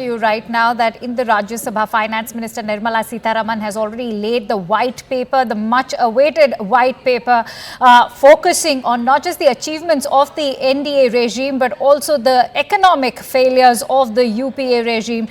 You right now that in the Rajya Sabha, Finance Minister Nirmala Sitharaman has already laid the white paper, the much awaited white paper, focusing on not just the achievements of the NDA regime, but also the economic failures of the UPA regime,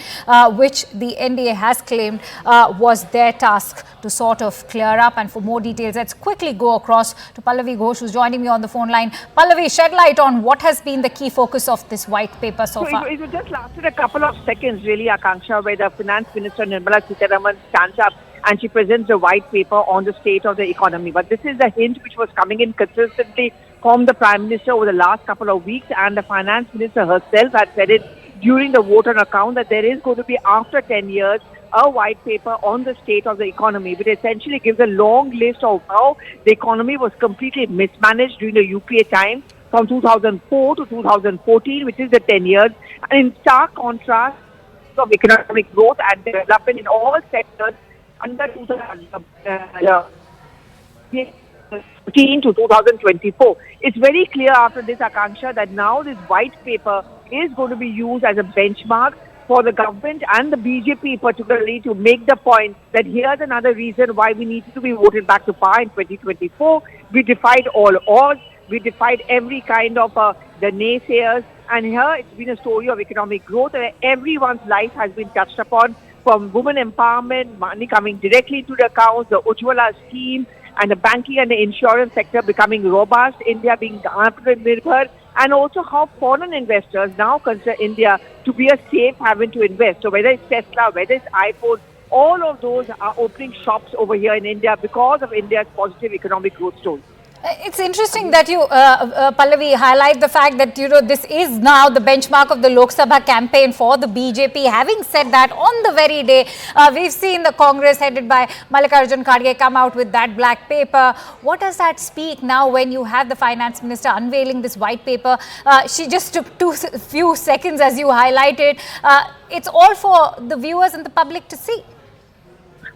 which the NDA has claimed was their task to sort of clear up. And for more details, let's quickly go across to Pallavi Ghosh, who's joining me on the phone line. Pallavi, shed light on what has been the key focus of this white paper so far. It just lasted a couple of seconds, really, Akanksha, where the Finance Minister Nirmala Sitharaman stands up and she presents a white paper on the state of the economy. But this is a hint which was coming in consistently from the Prime Minister over the last couple of weeks, and the Finance Minister herself had said it during the vote on account that there is going to be, after 10 years, a white paper on the state of the economy, which essentially gives a long list of how the economy was completely mismanaged during the UPA time from 2004 to 2014, which is the 10 years, and in stark contrast of economic growth and development in all sectors under 2014 to 2024. It's very clear after this, Akanksha, that now this white paper is going to be used as a benchmark for the government and the BJP particularly to make the point that here's another reason why we need to be voted back to power in 2024. We defied all odds. We defied every kind of the naysayers. And here it's been a story of economic growth where everyone's life has been touched upon, from women empowerment, money coming directly to the accounts, the Ujjwala scheme, and the banking and the insurance sector becoming robust, India being Atmanirbhar, and also how foreign investors now consider India to be a safe haven to invest. So whether it's Tesla, whether it's iPhone, all of those are opening shops over here in India because of India's positive economic growth story. It's interesting that you, Pallavi, highlight the fact that, this is now the benchmark of the Lok Sabha campaign for the BJP. Having said that, on the very day, we've seen the Congress headed by Mallikarjun Kharge come out with that black paper. What does that speak now when you have the Finance Minister unveiling this white paper? She just took few seconds, as you highlighted. It's all for the viewers and the public to see.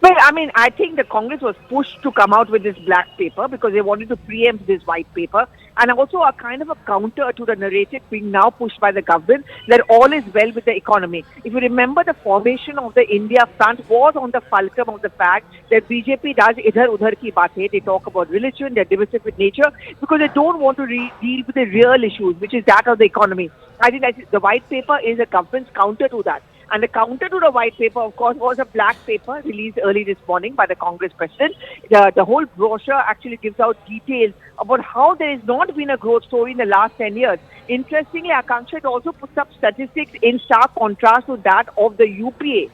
Well, I mean, I think the Congress was pushed to come out with this black paper because they wanted to preempt this white paper, and also a kind of a counter to the narrative being now pushed by the government that all is well with the economy. If you remember, the formation of the India Front was on the fulcrum of the fact that BJP does idhar-udhar ki baatein. They talk about religion, they're divisive with nature, because they don't want to deal with the real issues, which is that of the economy. I think that the white paper is a government's counter to that. And the counter to the white paper, of course, was a black paper released early this morning by the Congress president. The whole brochure actually gives out details about how there has not been a growth story in the last 10 years. Interestingly, Akanksha, it also puts up statistics in stark contrast to that of the UPA,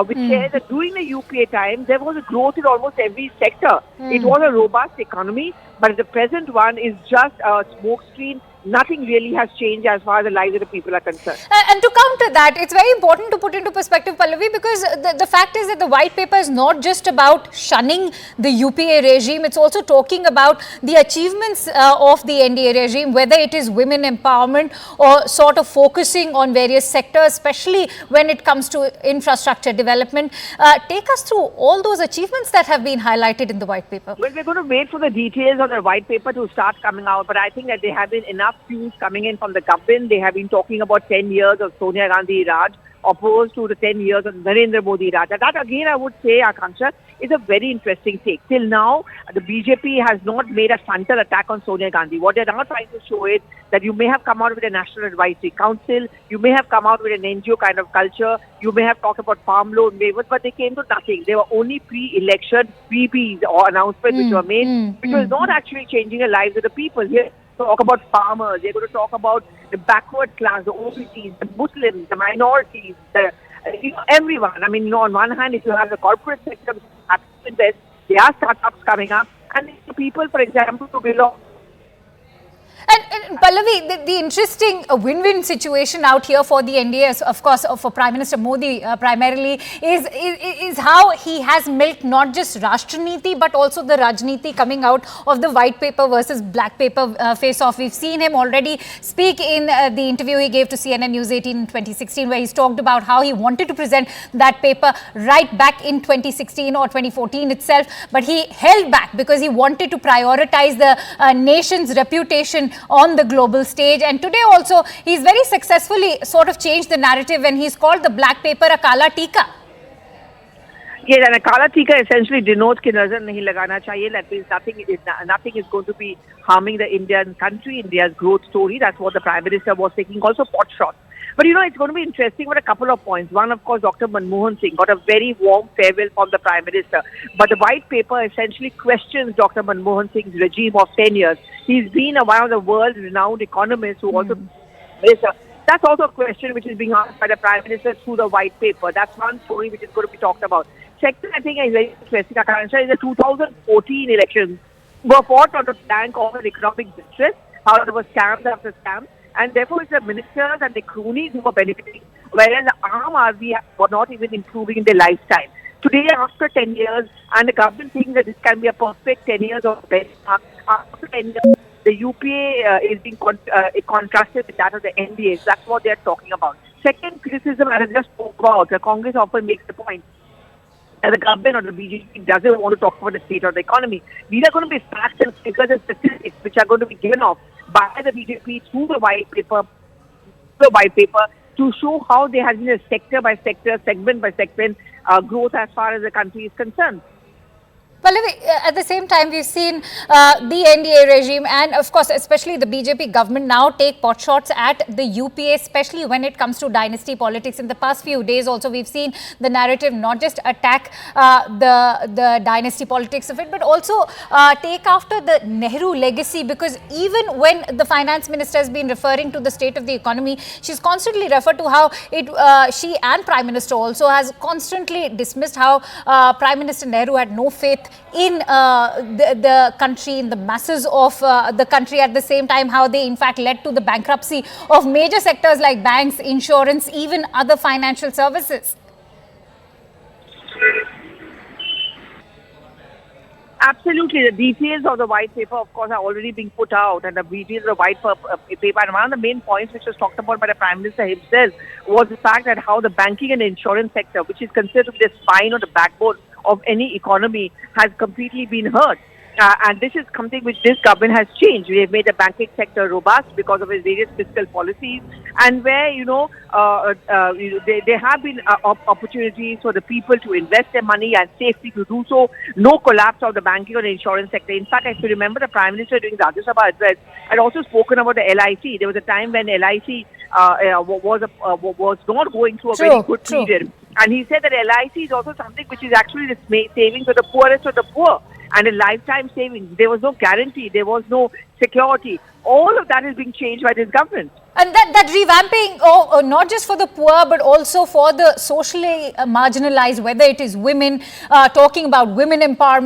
which says that during the UPA time, there was a growth in almost every sector. It was a robust economy, but the present one is just a smokescreen. Nothing really has changed as far as the lives of the people are concerned. And to counter that, it's very important to put into perspective, Pallavi, because the fact is that the white paper is not just about shunning the UPA regime. It's also talking about the achievements of the NDA regime, whether it is women empowerment or sort of focusing on various sectors, especially when it comes to infrastructure development. Take us through all those achievements that have been highlighted in the white paper. Well, we're going to wait for the details of the white paper to start coming out, but I think that there have been enough cues coming in from the government. They have been talking about 10 years of Sonia Gandhi Raj opposed to the 10 years of Narendra Modi Raj. That again, I would say, Akanksha, is a very interesting take. Till now, the BJP has not made a frontal attack on Sonia Gandhi. What they're now trying to show is that you may have come out with a National Advisory Council, you may have come out with an NGO kind of culture, you may have talked about farm loan waivers, but they came to nothing. They were only pre-election freebies or announcements which were made, which was not actually changing the lives of the people. Here, talk about farmers, they're going to talk about the backward class, the OBCs, the Muslims, the minorities, everyone. I mean, on one hand, if you have the corporate sector which has to invest, there are startups coming up, and the people, for example, who belong. And Pallavi, the interesting win-win situation out here for the NDA, of course, for Prime Minister Modi primarily, is how he has milked not just Rashtra but also the Rajniti coming out of the white paper versus black paper face-off. We've seen him already speak in the interview he gave to CNN News 18 in 2016, where he's talked about how he wanted to present that paper right back in 2016 or 2014 itself, but he held back because he wanted to prioritize the nation's reputation on the global stage. And today also, he's very successfully sort of changed the narrative when he's called the black paper a kala tika. Yes, and a kala tika essentially denotes कि नजर नहीं लगाना चाहिए. That means nothing is going to be harming the Indian country, India's growth story. That's what the Prime Minister was taking. Also pot shots. But you know, it's going to be interesting with a couple of points. One, of course, Dr. Manmohan Singh got a very warm farewell from the Prime Minister. But the white paper essentially questions Dr. Manmohan Singh's regime of 10 years. He's been one of the world's renowned economists who also... That's also a question which is being asked by the Prime Minister through the white paper. That's one story which is going to be talked about. Second, I think is very interesting, Akansha, is the 2014 elections were fought on the bank of an economic distress. How there were scams after scams. And therefore, it's the ministers and the cronies who were benefiting, whereas the Aam Aadmi were not even improving in their lifestyle. Today, after 10 years, and the government thinks that this can be a perfect 10 years of benchmark, after 10 years, the UPA is being contrasted with that of the NDA. So that's what they're talking about. Second criticism, as I just spoke about, the Congress often makes the point that the government or the BJP doesn't want to talk about the state of the economy. These are going to be facts and figures and statistics which are going to be given off by the BJP through the white paper, to show how there has been a sector by sector, segment by segment growth as far as the country is concerned. Pallavi, at the same time, we've seen the NDA regime and, of course, especially the BJP government now take pot shots at the UPA, especially when it comes to dynasty politics. In the past few days also, we've seen the narrative not just attack the dynasty politics of it, but also take after the Nehru legacy, because even when the finance minister has been referring to the state of the economy, she's constantly referred to how she and Prime Minister also has constantly dismissed how Prime Minister Nehru had no faith in the country, in the masses of the country. At the same time, how they in fact led to the bankruptcy of major sectors like banks, insurance, even other financial services. Absolutely. The details of the white paper, of course, are already being put out, and the details of the white paper. And one of the main points which was talked about by the Prime Minister himself was the fact that how the banking and insurance sector, which is considered to be the spine or the backbone of any economy, has completely been hurt. And this is something which this government has changed. We have made the banking sector robust because of its various fiscal policies, and where, there have been opportunities for the people to invest their money and safely to do so. No collapse of the banking or the insurance sector. In fact, if you remember, the Prime Minister during the Rajya Sabha address had also spoken about the LIC. There was a time when LIC was not going through a very good period. And he said that LIC is also something which is actually the savings of the poorest of the poor. And a lifetime savings. There was no guarantee. There was no security. All of that is being changed by this government. And that revamping, not just for the poor, but also for the socially marginalized, whether it is women, talking about women empowerment.